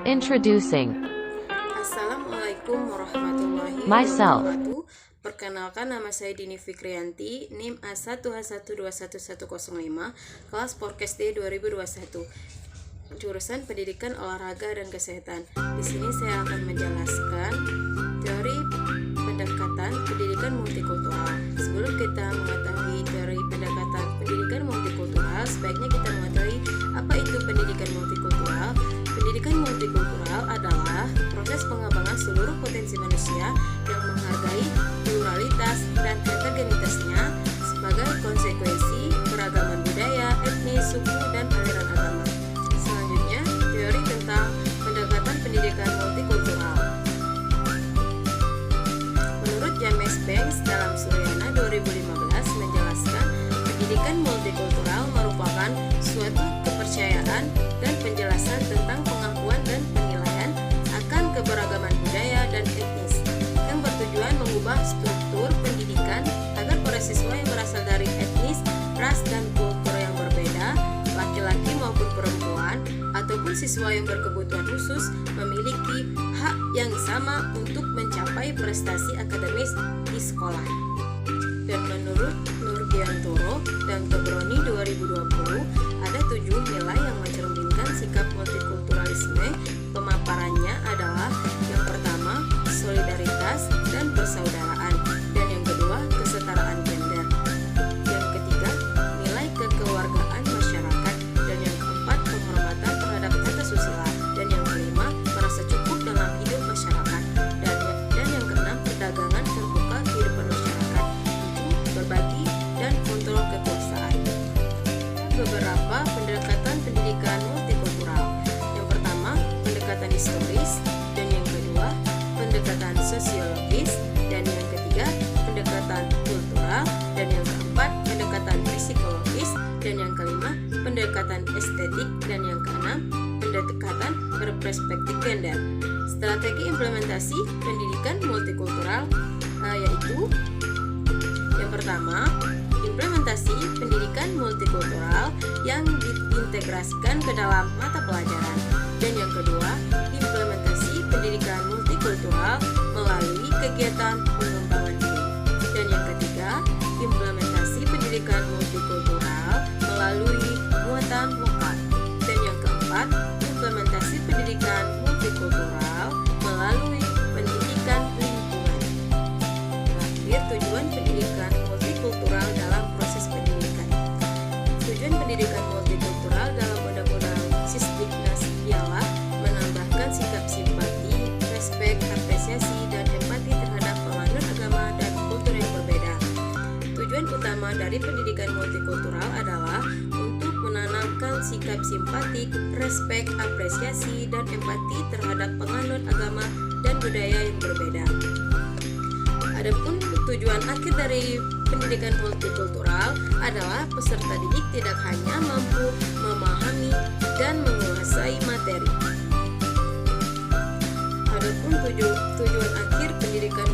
Introducing Assalamualaikum warahmatullahi Myself. wabarakatuh. Perkenalkan, nama saya Dini Fikrianti, NIM A1H1211105, kelas Porkes D 2021, jurusan Pendidikan Olahraga dan Kesehatan. Di sini saya akan menjelaskan teori pendekatan pendidikan multikultural. Sebelum kita mengetahui teori pendekatan pendidikan multikultural, sebaiknya kita mengetahui apa itu pendidikan multikultural. Pendidikan multikultural adalah proses pengembangan seluruh potensi manusia yang menghargai pluralitas dan heterogenitasnya sebagai konsekuensi keragaman budaya, etnis, suku, dan aliran agama. Selanjutnya, teori tentang pendekatan pendidikan multikultural. Menurut James Banks dalam Suryana 2015 menjelaskan, pendidikan multikultural merupakan suatu kepercayaan dan penjelasan tentang pengakuan dan penilaian akan keberagaman budaya dan etnis yang bertujuan mengubah struktur pendidikan agar para siswa yang berasal dari etnis, ras, dan kultur yang berbeda, laki-laki maupun perempuan, ataupun siswa yang berkebutuhan khusus memiliki hak yang sama untuk mencapai prestasi akademis di sekolah. Dan menurut Nurgiantoro dan Tobroni 2020, ada 7 nilai yang mencerminkan sikap multikulturalisme. Pemaparannya adalah yang pertama, solidaritas dan persaudaraan, dan yang kedua, kesetaraan gender, yang ketiga, nilai kekeluargaan masyarakat, dan yang keempat, penghormatan terhadap tata susila, dan yang kelima, merasa cukup dalam hidup masyarakat, dan yang keenam, perdagangan terbuka kehidupan masyarakat, itu berbagi dan kontrol kekuasaan. Beberapa pendekatan pendidikan multikultural. Yang pertama, pendekatan historis, dan yang kedua, pendekatan sosiologis, dan yang ketiga, pendekatan kultural, dan yang keempat, pendekatan psikologis, dan yang kelima, pendekatan estetik, dan yang keenam, pendekatan berperspektif gender. Strategi implementasi pendidikan multikultural yaitu yang pertama, implementasi pendidikan multikultural yang diintegrasikan ke dalam mata pelajaran, dan yang kedua, implementasi pendidikan multikultural melalui kegiatan pengembangan diri, dan yang ketiga, implementasi pendidikan multikultural melalui muatan lokal, dan yang keempat, implementasi pendidikan multikultural melalui pendidikan lingkungan. Terakhir, tujuan pendidikan multikultural dalam proses pendidikan. Tujuan pendidikan multikultural dalam Undang-Undang Sisdiknas ialah menambahkan sikap simpati, respek, apresiasi, dan empati terhadap penganut agama dan kultur yang berbeda. Tujuan utama dari pendidikan multikultural adalah untuk menanamkan sikap simpatik, respek, apresiasi, dan empati terhadap penganut agama dan budaya yang berbeda. Adapun tujuan akhir dari pendidikan multikultural adalah peserta didik tidak hanya mampu memahami dan menguasai materi. Adapun tujuan akhir pendidikan